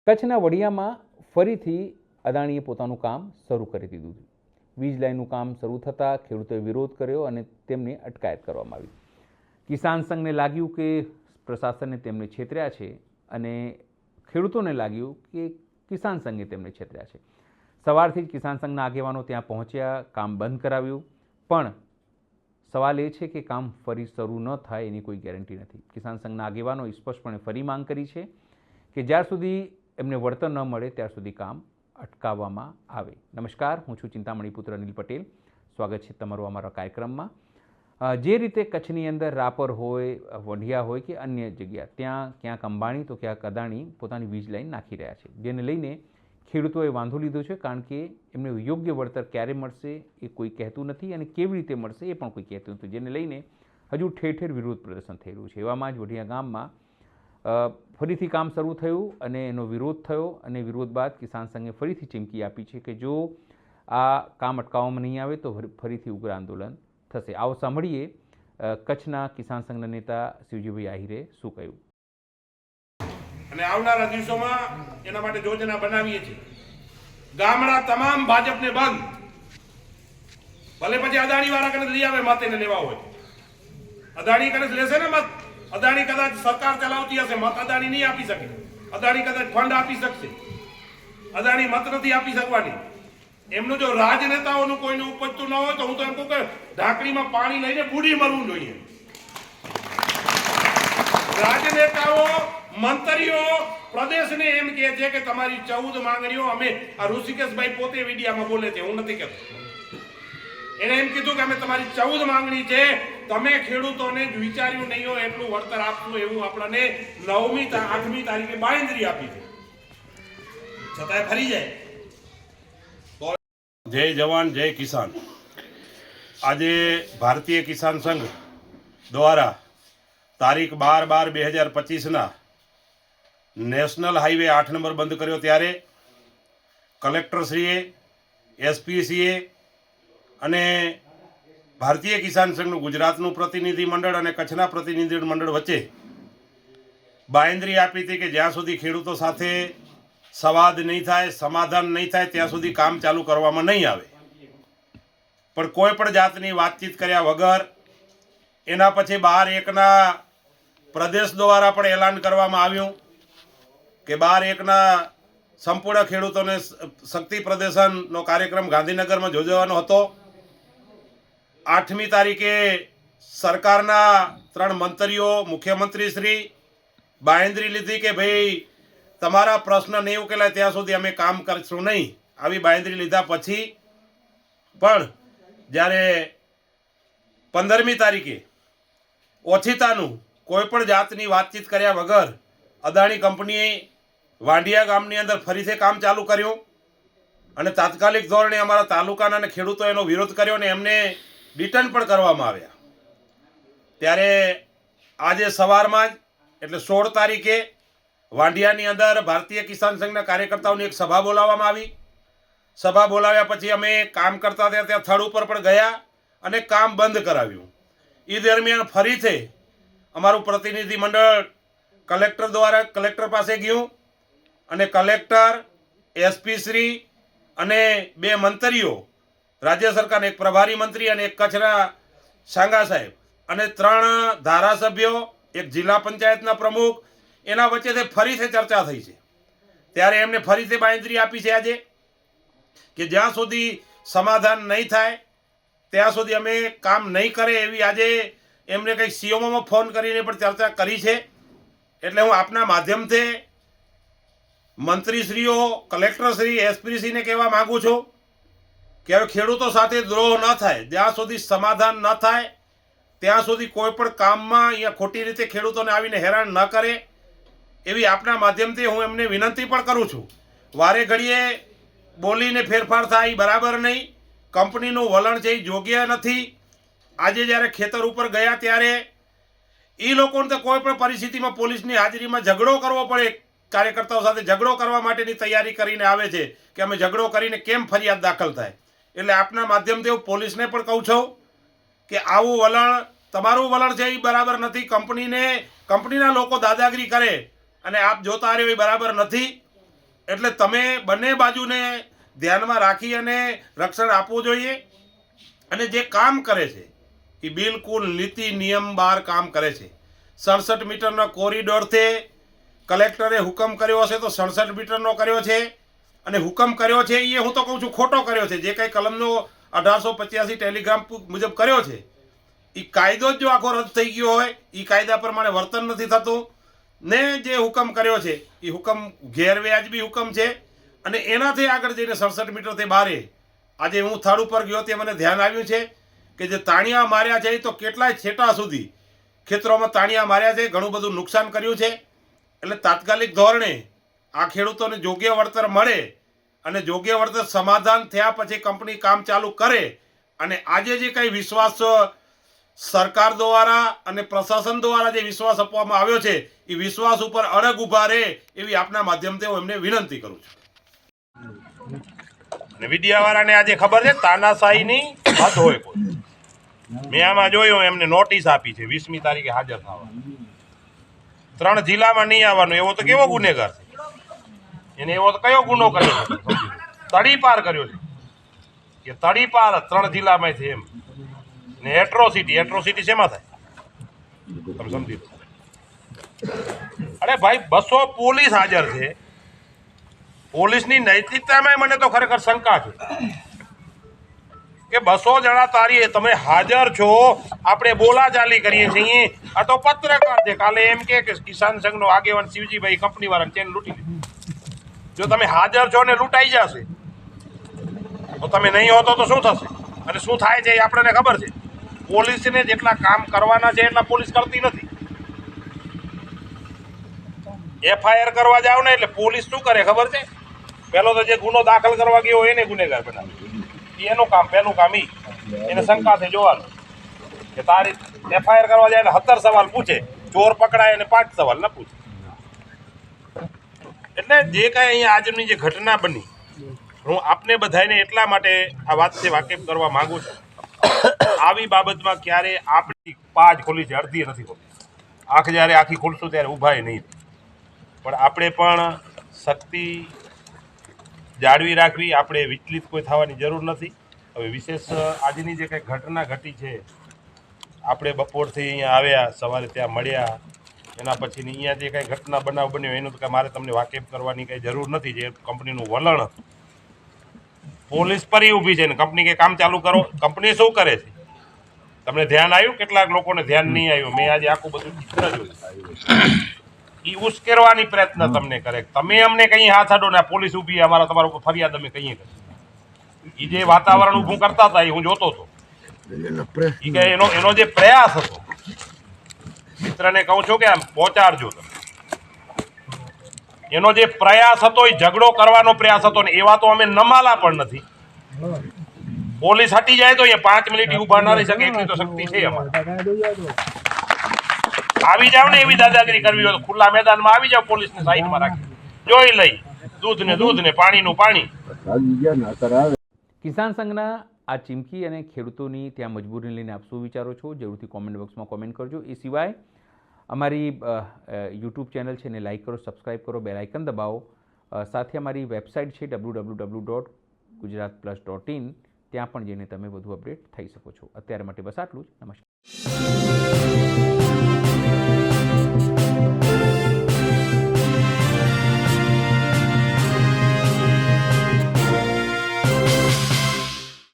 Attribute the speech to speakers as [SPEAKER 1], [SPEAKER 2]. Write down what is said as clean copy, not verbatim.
[SPEAKER 1] કચ્છના વડિયામાં ફરીથી અદાણીએ પોતાનું કામ શરૂ કરી દીધું. વીજ લાઇનનું કામ શરૂ થતાં ખેડૂતોએ વિરોધ કર્યો અને તેમની અટકાયત કરવામાં આવી. કિસાન સંઘને લાગ્યું કે પ્રશાસને તેમને છેતર્યા છે અને ખેડૂતોને લાગ્યું કે કિસાન સંઘે તેમને છેતર્યા છે. સવારથી જ કિસાન સંઘના આગેવાનો ત્યાં પહોંચ્યા, કામ બંધ કરાવ્યું, પણ સવાલ એ છે કે કામ ફરી શરૂ ન થાય એની કોઈ ગેરંટી નથી. કિસાન સંઘના આગેવાનોએ સ્પષ્ટપણે ફરી માંગ કરી છે કે જ્યાર સુધી એમને વળતર ન મળે ત્યાર સુધી કામ અટકાવવામાં આવે. નમસ્કાર, હું છું ચિંતામણી પુત્ર અનિલ પટેલ. સ્વાગત છે તમારું અમારા કાર્યક્રમમાં. જે રીતે કચ્છની અંદર રાપર હોય, વઢિયા હોય કે અન્ય જગ્યા, ત્યાં ક્યાંક અંબાણી તો ક્યાંક અદાણી પોતાની વીજ લાઇન નાખી રહ્યા છે, જેને લઈને ખેડૂતોએ વાંધો લીધો છે, કારણ કે એમને યોગ્ય વળતર ક્યારે મળશે એ કોઈ કહેતું નથી અને કેવી રીતે મળશે એ પણ કોઈ કહેતું નથી, જેને લઈને હજુ ઠેર ઠેર વિરોધ પ્રદર્શન થઈ રહ્યું છે. એવામાં જ વઢિયા ગામમાં ફરીથી કામ શરૂ થયું અને એનો વિરોધ થયો અને વિરોધ બાદ કિસાન સંઘે ફરીથી ચીમકી આપી છે કે જો આ કામ અટકાવવામાં નહીં આવે તો ફરીથી ઉગ્ર આંદોલન થશે. આવો સાંભળીએ કચ્છના કિસાન સંઘના નેતા શિવજીભાઈ આહિરે શું કહ્યું.
[SPEAKER 2] અને આવનારા દિવસોમાં એના માટે યોજના બનાવીએ છીએ. ગામડા તમામ ભાજપને બંધ, ભલે પછી અદાણી વાળા કદાચ લઈ આવે મત એને લેવા હોય, અદાણી કદાચ લેશે ને મત, અદાણી કદાચ સરકાર ચલાવતી હશે, મત અદાણી નહીં આપી શકે. અદાણી કદાચ ફંડ આપી શકશે, અદાણી મત નથી આપી શકવાની. એમનું જો રાજનેતાઓનું કોઈનું ઉપજતું ન હોય તો હું તો એમ કહું કે ઢાંકણીમાં પાણી લઈને બુડી મરવું જોઈએ. રાજનેતાઓ, મંત્રીઓ પ્રદેશને એમ કહે છે કે તમારી 14 માંગણીઓ અમે, આ ઋષિકેશભાઈ પોતે મીડિયામાં બોલે છે, હું નથી કહેતો. એને એમ કીધું કે અમે તમારી 14 માંગણી છે, તમે ખેડૂતોને જ વિચાર્યું નહીં હોય એટલું વળતર આપવું, એવું આપણને 9મી 8મી તારીખે બાંયધરી આપી છે, છતાંય ફરી જાય. જય જવાન જય કિસાન. આજે ભારતીય કિસાન સંઘ દ્વારા તારીખ 12/12/2025 નેશનલ હાઈવે 8 નંબર બંધ કર્યો ત્યારે કલેક્ટરશ્રીએ, એસપીસીએ અને ભારતીય કિસાન સંઘનું ગુજરાતનું પ્રતિનિધિ મંડળ અને કચ્છના પ્રતિનિધિ મંડળ વચ્ચે બાંયધરી આપી હતી કે જ્યાં સુધી ખેડૂતો સાથે સંવાદ નહીં થાય, સમાધાન નહીં થાય ત્યાં સુધી કામ ચાલુ કરવામાં નહીં આવે. પણ કોઈ પણ જાતની વાતચીત કર્યા વગર એના પછી 12/1 પ્રદેશ દ્વારા પણ એલાન કરવામાં આવ્યું કે 12/1 સંપૂર્ણ ખેડૂતોને શક્તિ પ્રદર્શનનો કાર્યક્રમ ગાંધીનગરમાં યોજવાનો હતો. 8મી તારીખે સરકારના 3 મંત્રીઓ, મુખ્યમંત્રી શ્રી બાંયધરી લીધી કે ભાઈ તમારા પ્રશ્ન નહીં ઉકેલાય ત્યાં સુધી અમે કામ કરશું નહીં. આવી બાંયધરી લીધા પછી પણ જ્યારે 15મી તારીખે ઓછીતાનું કોઈ પણ જાતની વાતચીત કર્યા વગર અદાણી કંપનીએ વાંઢિયા ગામની અંદર ફરીથી કામ ચાલુ કર્યું અને તાત્કાલિક ધોરણે અમારા તાલુકાના અને ખેડૂતો એનો વિરોધ કર્યો અને એમને ડિટેન પણ કરવામાં આવ્યા. ત્યારે આજે સવારમાં જ એટલે 16 તારીખે વાંઢિયાની અંદર ભારતીય કિસાન સંઘના કાર્યકર્તાઓની એક સભા બોલાવવામાં આવી. સભા બોલાવ્યા પછી અમે કામ કરતા હતા ત્યાં સ્થળ ઉપર પણ ગયા અને કામ બંધ કરાવ્યું. એ દરમિયાન ફરીથી અમારું પ્રતિનિધિ મંડળ કલેક્ટર પાસે ગયું અને કલેક્ટર, એસપી શ્રી અને 2 મંત્રીઓ, રાજ્ય સરકારના એક પ્રભારી મંત્રી અને એક કચ્છના સાંગા સાહેબ અને 3 ધારાસભ્યો, એક જિલ્લા પંચાયતના પ્રમુખ, એના વચ્ચેથી ફરીથી ચર્ચા થઈ છે. ત્યારે એમને ફરીથી બાંયધરી આપી છે આજે કે જ્યાં સુધી સમાધાન નહીં થાય ત્યાં સુધી અમે કામ નહીં કરે એવી આજે એમને કંઈક સીઓમાં ફોન કરીને પણ ચર્ચા કરી છે. એટલે હું આપના માધ્યમથી મંત્રીશ્રીઓ, કલેક્ટરશ્રી, એસપીશ્રીને કહેવા માગું છું કે હવે ખેડૂતો સાથે દ્રોહ ન થાય, જ્યાં સુધી સમાધાન ન થાય ત્યાં સુધી કોઈ પણ કામમાં અહીંયા ખોટી રીતે ખેડૂતોને આવીને હેરાન ન કરે એવી આપના માધ્યમથી હું એમને વિનંતી પણ કરું છું. વારે ઘડીએ બોલીને ફેરફાર થાય એ બરાબર નહીં. કંપનીનું વલણ છે એ યોગ્ય નથી. આજે જ્યારે ખેતર ઉપર ગયા ત્યારે એ લોકોને તો કોઈ પણ પરિસ્થિતિમાં પોલીસની હાજરીમાં ઝઘડો કરવો પડે, કાર્યકર્તાઓ સાથે ઝઘડો કરવા માટેની તૈયારી કરીને આવે છે કે અમે ઝઘડો કરીને કેમ ફરિયાદ દાખલ થાય. એટલે આપના માધ્યમથી હું પોલીસને પણ કહું છું કે આવું વલણ, તમારું વલણ છે એ બરાબર નથી. કંપનીના લોકો દાદાગીરી કરે અને આપ જોતા રહ્યો એ બરાબર નથી. એટલે તમે બંને બાજુને ધ્યાનમાં રાખી અને રક્ષણ આપવું જોઈએ. અને જે કામ કરે છે એ બિલકુલ નીતિ નિયમ બહાર કામ કરે છે. 67 મીટરના કોરિડોરથી કલેક્ટરે હુકમ કર્યો હશે તો 67 મીટરનો કર્યો છે, અને હુકમ કર્યો છે એ હું તો કહું છું ખોટો કર્યો છે. જે કંઈ કલમનો 1885 ટેલિગ્રામ મુજબ કર્યો છે એ કાયદો જ જો આખો રદ થઈ ગયો હોય, એ કાયદા પ્રમાણે વર્તન નથી થતું ને જે હુકમ કર્યો છે એ હુકમ ગેરવ્યાજબી હુકમ છે. અને એનાથી આગળ જઈને 67 મીટરથી બારે આજે હું સ્થળ ઉપર ગયો તે મને ધ્યાન આવ્યું છે કે જે તાણિયા માર્યા છે એ તો કેટલાય છેટા સુધી ખેતરોમાં તાણિયા માર્યા છે, ઘણું બધું નુકસાન કર્યું છે. એટલે તાત્કાલિક ધોરણે આ ખેડૂતોને યોગ્ય વળતર મળે અને યોગ્ય વળતર સમાધાન થયા પછી કંપની કામ ચાલુ કરે. અને આજે જે કંઈ વિશ્વાસ સરકાર દ્વારા અને પ્રશાસન દ્વારા જે વિશ્વાસ આપવામાં આવ્યો છે એ વિશ્વાસ ઉપર અડગ ઊભા રહે એવી આપના માધ્યમથી હું એમને વિનંતી કરું છું. અને મીડિયાવાળાને આજે ખબર છે તાનાશાહીની હદ હોય કોઈ. મેં આમાં જોયું એમને નોટિસ આપી છે 20મી તારીખે હાજર થવા. 3 જિલ્લામાં નહીં આવવાનું. એવો તો કેવો ગુનેગાર છે? એને એવો તો કયો ગુનો કર્યો છે? તડીપાર કર્યો છે કે તડીપાર 3 જિલ્લામાં છે એમ. ને એટ્રોસિટી શેમાં થાય તમે સમજી લો. અરે ભાઈ 200 પોલીસ હાજર છે. પોલીસની નૈતિકતામાં મને તો ખરેખર શંકા છે કે 200 જણા તારી તમે હાજર છો, આપણે બોલાચાલી કરીએ છીએ. આ તો પત્રકાર છે. કાલે એમ કે કિસાન સંઘનો આગેવાન શિવજીભાઈ કંપનીવાળાને ચેન લૂંટી લીધી. જો તમે હાજર છો ને લૂંટાઈ જશે તો તમે નહીં હોતો તો શું થશે અને શું થાય છે એ આપણને ખબર છે. પોલીસને જેટલા કામ કરવાના છે એટલા પોલીસ કરતી નથી. FIR કરવા જાવ ને એટલે પોલીસ શું કરે ખબર છે? પહેલો તો જે ગુનો દાખલ કરવા ગયો એને ગુનેગાર બનાવે. એનું કામ પહેલું કામ એને શંકાથી જોવાનું કે તારી FIR કરવા જાય એટલે 17 સવાલ પૂછે, ચોર પકડાય અને 5 સવાલ ન પૂછે. એટલે જે કાંઈ અહીંયા આજની જે ઘટના બની, હું આપને બધાને એટલા માટે આ વાતથી વાકેફ કરવા માંગુ છું. આવી બાબતમાં ક્યારે આપણી પાજ ખોલી છે, અડધી નથી ખોલી. આંખ જ્યારે આખી ખોલશું ત્યારે ઊભાય નહીં. પણ આપણે પણ શક્તિ જાળવી રાખવી. આપણે વિચલિત કોઈ થવાની જરૂર નથી. હવે વિશેષ આજની જે કંઈ ઘટના ઘટી છે, આપણે બપોરથી અહીંયા આવ્યા, સવારે ત્યાં મળ્યા, એના પછીની અહીંયા જે કંઈ ઘટના બનાવ બન્યો એનું તો કંઈ મારે તમને વાકેફ કરવાની કંઈ જરૂર નથી. જે કંપનીનું વલણ પોલીસ પર ઊભી છે ને કંપની કે કામ ચાલુ કરો. કંપની શું કરે છે તમને ધ્યાન આવ્યું? કેટલાક લોકોને ધ્યાન નહીં આવ્યું. મેં આજે આખું બધું ચિત્ર જોયું. એ ઉશ્કેરવાની પ્રયત્ન તમને કરે. તમે અમને કઈ હાથ અડો ને પોલીસ ઊભી અમારા તમારા ઉપર ફરિયાદ અમે કહીએ. એ જે વાતાવરણ ઊભું કરતા હતા એ હું જોતો હતો. એ કે એનો જે પ્રયાસ હતો, મિત્રને કહું છું કે આમ પહોંચાડજો તમે. એનો જે પ્રયાસ હતો એ ઝઘડો કરવાનો પ્રયાસ હતો ને એવા તો અમે નમાલા પણ નથી. પોલીસ હટી જાય તો અહીંયા 5 મિનિટ ઊભા ના રહી શકે એટલી તો શક્તિ છે અમારે. આવી જાવ ને એવી દાદાગીરી કરવી હોય તો ખુલ્લા મેદાનમાં આવી જાવ, પોલીસને સાઈડમાં રાખી જોઈ લઈ. દૂધ ને પાણીનું પાણી.
[SPEAKER 1] કિસાન સંઘના આ ચીમકી અને ખેડૂતોની ત્યાં મજબૂરીને લઈને આપ શું વિચારો છો? જરૂરથી કોમેન્ટ બોક્સમાં કોમેન્ટ કરજો. એ સિવાય અમારી યુટ્યુબ ચેનલ છે એને લાઇક કરો, સબસ્ક્રાઈબ કરો, બેલ આઇકન દબાવો. સાથે અમારી વેબસાઇટ છે www.gujaratplus.in. ત્યાં પણ જઈને તમે વધુ અપડેટ થઈ શકો છો. અત્યારે માટે બસ આટલું જ. નમસ્કાર.